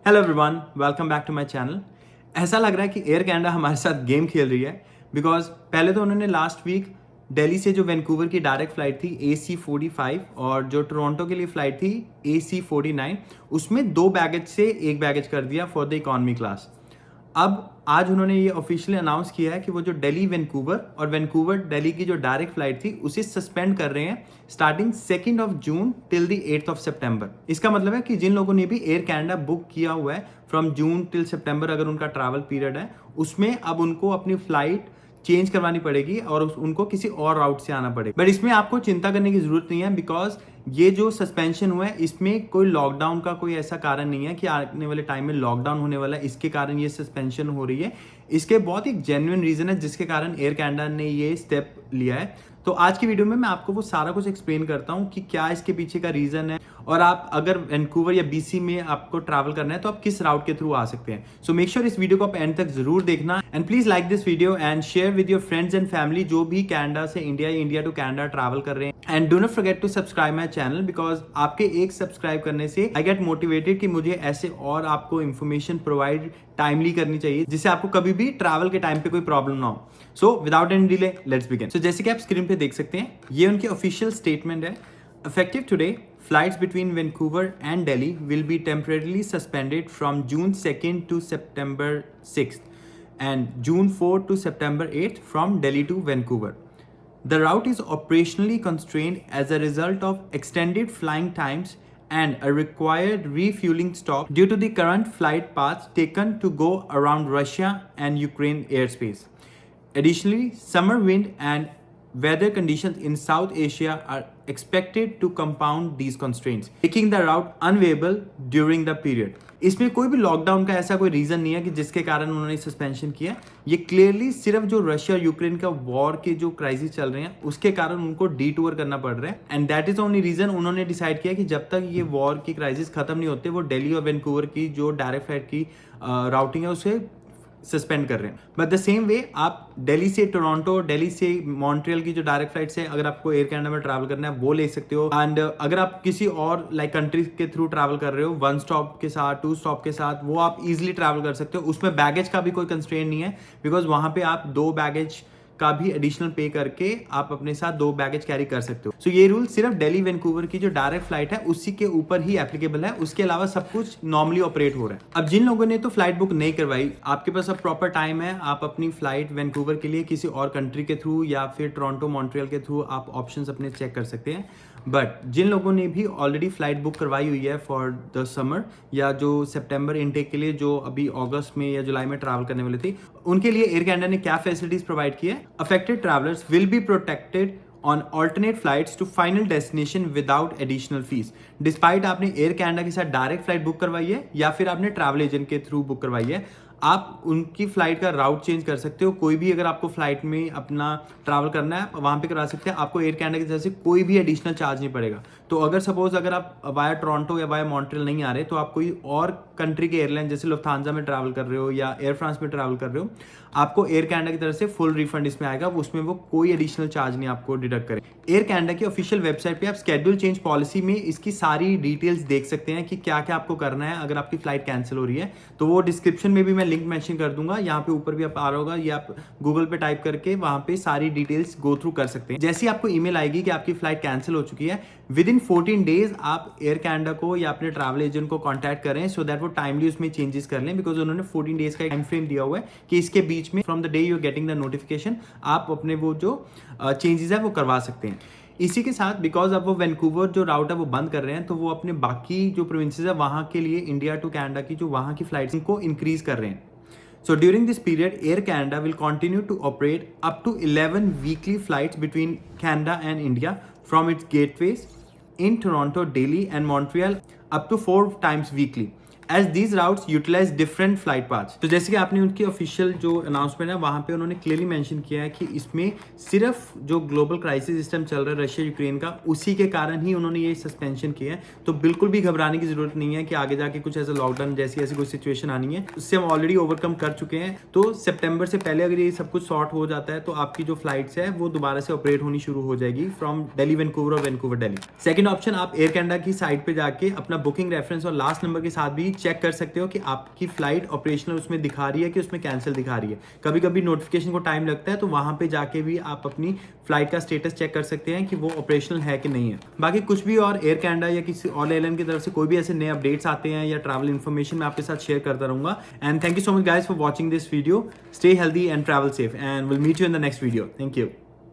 Hello everyone, welcome back to my channel. ऐसा लग रहा है कि एयर कनाडा हमारे साथ गेम खेल रही है बिकॉज पहले तो उन्होंने लास्ट वीक दिल्ली से जो वैंकूवर की डायरेक्ट फ्लाइट थी AC-45 और जो टोरंटो के लिए फ्लाइट थी AC-49, उसमें 2 बैगेज से 1 बैगेज कर दिया फॉर द इकॉनमी क्लास। अब आज उन्होंने ये ऑफिशियली अनाउंस किया है कि वो जो दिल्ली वैंकूवर और वैंकूवर दिल्ली की जो डायरेक्ट फ्लाइट थी उसे सस्पेंड कर रहे हैं स्टार्टिंग 2 जून टिल द 8 सितंबर। इसका मतलब है कि जिन लोगों ने भी एयर कनाडा बुक किया हुआ है फ्रॉम जून टिल सितंबर, अगर उनका ट्रैवल पीरियड है, उसमें अब उनको अपनी फ्लाइट चेंज करवानी पड़ेगी और उनको किसी और राउट से आना पड़ेगा। बट इसमें आपको चिंता करने की जरूरत नहीं है बिकॉज ये जो सस्पेंशन हुआ है इसमें कोई लॉकडाउन का कोई ऐसा कारण नहीं है कि आने वाले टाइम में लॉकडाउन होने वाला है, इसके कारण ये सस्पेंशन हो रही है। इसके बहुत ही जेन्युइन रीजन है जिसके कारण एयर कनाडा ने ये स्टेप लिया है। तो आज की वीडियो में मैं आपको वो सारा कुछ एक्सप्लेन करता हूँ कि क्या इसके पीछे का रीजन है और आप अगर वैंकूवर या BC में आपको ट्रैवल करना है तो आप किस राउट के थ्रू आ सकते हैं। सो मेक श्योर इस वीडियो को आप एंड तक जरूर देखना and please like this video and share with your friends and family जो भी कनाडा से इंडिया या इंडिया टू कनाडा ट्रैवल कर रहे हैं। And do not forget to subscribe my channel because आपके एक सब्सक्राइब करने से आई गेट मोटिवेटेड कि मुझे ऐसे और आपको इन्फॉर्मेशन प्रोवाइड टाइमली करनी चाहिए जिससे आपको कभी भी ट्रैवल के टाइम पे कोई प्रॉब्लम ना हो। So without any delay let's begin. So जैसे कि आप स्क्रीन पे देख सकते हैं, ये उनकी ऑफिशियल स्टेटमेंट है। Effective today, flights between Vancouver and Delhi will be temporarily suspended from June 2nd to September 6th and June 4th to September 8th from Delhi to Vancouver. The route is operationally constrained as a result of extended flying times and a required refueling stop due to the current flight paths taken to go around Russia and Ukraine airspace. Additionally, summer wind and weather conditions in South Asia are expected to compound these constraints, making the route unviable during the period. इसमें कोई भी lockdown का ऐसा कोई reason नहीं है कि जिसके कारण उन्होंने सस्पेंशन किया। ये क्लियरली सिर्फ जो रशिया और यूक्रेन का वॉर के जो क्राइसिस चल रहे हैं उसके कारण उनको डिटूर करना पड़ रहा है and that is only reason उन्होंने डिसाइड किया कि जब तक ये वॉर की क्राइसिस खत्म नहीं होते वो दिल्ली और वैंकूवर की जो डायरेक्ट फ्लाइट की राउटिंग है उसे सस्पेंड कर रहे हैं। बट द सेम वे आप दिल्ली से टोरंटो, दिल्ली से मॉन्ट्रियल की जो डायरेक्ट फ्लाइट्स है, अगर आपको एयर कनाडा में ट्रैवल करना है वो ले सकते हो। एंड अगर आप किसी और लाइक कंट्री के थ्रू ट्रैवल कर रहे हो 1 स्टॉप के साथ 2 स्टॉप के साथ, वो आप इजिली ट्रैवल कर सकते हो। उसमें बैगेज का भी कोई कंस्ट्रेंट नहीं है बिकॉज वहां पे आप 2 बैगेज का भी एडिशनल पे करके आप अपने साथ 2 बैगेज कैरी कर सकते हो। सो ये रूल सिर्फ दिल्ली वैंकूवर की जो डायरेक्ट फ्लाइट है उसी के ऊपर ही एप्लीकेबल है, उसके अलावा सब कुछ नॉर्मली ऑपरेट हो रहा है। अब जिन लोगों ने तो फ्लाइट बुक नहीं करवाई, आपके पास अब प्रॉपर टाइम है, आप अपनी फ्लाइट वैंकूवर के लिए किसी और कंट्री के थ्रू या फिर टोरंटो मॉन्ट्रियल के थ्रू आप ऑप्शंस अपने चेक कर सकते हैं। बट जिन लोगों ने भी ऑलरेडी फ्लाइट बुक करवाई हुई है फॉर द समर या जो सितंबर इनटेक के लिए जो अभी अगस्त में या जुलाई में ट्रैवल करने वाली थी, उनके लिए एयर कनाडा ने क्या फैसिलिटीज प्रोवाइड की है। Affected travellers will be protected on alternate flights to final destination without additional fees. Despite आपने एयर कनाडा के साथ डायरेक्ट फ्लाइट बुक करवाई है या फिर आपने ट्रैवल एजेंट के थ्रू बुक करवाई है, आप उनकी फ्लाइट का राउट चेंज कर सकते हो। कोई भी अगर आपको फ्लाइट में अपना ट्रैवल करना है वहां पे करा सकते हैं, आपको एयर कनाडा की तरफ से कोई भी एडिशनल चार्ज नहीं पड़ेगा। तो अगर सपोज अगर आप वाया टोरंटो या वाया मॉन्ट्रियल नहीं आ रहे तो आप कोई और कंट्री के एयरलाइन जैसे लुफ्थांसा में ट्रैवल कर रहे हो या एयर फ्रांस में ट्रैवल कर रहे हो, आपको एयर कनाडा की तरफ से फुल रिफंड इसमें आएगा, उसमें वो कोई एडिशनल चार्ज नहीं आपको डिडक्ट करे। एयर कनाडा की ऑफिशियल वेबसाइट पे आप स्केड्यूल चेंज पॉलिसी में इसकी सारी डिटेल्स देख सकते हैं कि क्या क्या आपको करना है अगर आपकी फ्लाइट कैंसिल हो रही है। तो वो डिस्क्रिप्शन में भी मैं लिंक मेंशन कर दूंगा, यहाँ पे ऊपर भी आप आ रहा होगा, या आप गूगल पे टाइप करके वहां पे सारी डिटेल्स गो थ्रू कर सकते हैं। जैसे आपको ईमेल आएगी कि आपकी फ्लाइट कैंसिल हो चुकी है, विद इन 14 डेज आप एयर कनाडा को या अपने ट्रैवल एजेंट को कांटेक्ट करें सो दैट वो टाइमली उसमें चेंजेस कर लें बिकॉज उन्होंने 14 डेज का टाइम फ्रेम दिया हुआ है कि इसके बीच में from the day you getting the notification आप अपने वो जो चेंजेस है वो करवा सकते हैं। इसी के साथ बिकॉज अब वो वैंकूवर जो राउट है वो बंद कर रहे हैं तो वो अपने बाकी जो प्रोविंसेस है वहां के लिए इंडिया टू कनाडा की जो वहां की फ्लाइट्स को इंक्रीज कर रहे हैं। So during this period, Air Canada will continue to operate up to 11 weekly flights between Canada and India from its gateways in Toronto, Delhi and Montreal up to 4 times weekly. As these routes utilize different flight paths. तो जैसे कि आपने उनकी official जो announcement है वहां पे उन्होंने क्लियरली मेंशन किया है कि इसमें सिर्फ जो ग्लोबल क्राइसिस सिस्टम चल रहा है रशिया यूक्रेन का, उसी के कारण ही उन्होंने ये सस्पेंशन किया है। तो बिल्कुल भी घबराने की जरूरत नहीं है कि आगे जाके कुछ ऐसा लॉकडाउन जैसी ऐसी कोई सिचुएशन आनी है, उससे हम ऑलरेडी ओवरकम कर चुके हैं। तो सितंबर से पहले अगर ये सब कुछ सॉर्ट हो जाता है तो आपकी जो फ्लाइट्स है वो दोबारा से ऑपरेट होनी शुरू हो जाएगी फ्रॉम दिल्ली वैंकूवर और वैंकूवर दिल्ली। सेकंड ऑप्शन, आप एयर कनाडा की साइट पे जाके अपना बुकिंग रेफरेंस और लास्ट नंबर के साथ भी चेक कर सकते हो कि आपकी फ्लाइट ऑपरेशनल उसमें दिखा रही है कि उसमें कैंसिल दिखा रही है। कभी कभी नोटिफिकेशन को टाइम लगता है, तो वहाँ पे जाके भी आप अपनी फ्लाइट का स्टेटस चेक कर सकते हैं कि वो ऑपरेशनल है कि नहीं है। बाकी कुछ भी और एयर कैनेडा या किसी और एयरलाइन की तरफ से कोई भी ऐसे नए अपडेट्स आते हैं या ट्रैवल इन्फॉर्मेशन मैं आपके साथ शेयर करता रहूँगा। And thank you so much guys for watching this video. Stay healthy and travel safe, and will meet you in the next video. Thank you.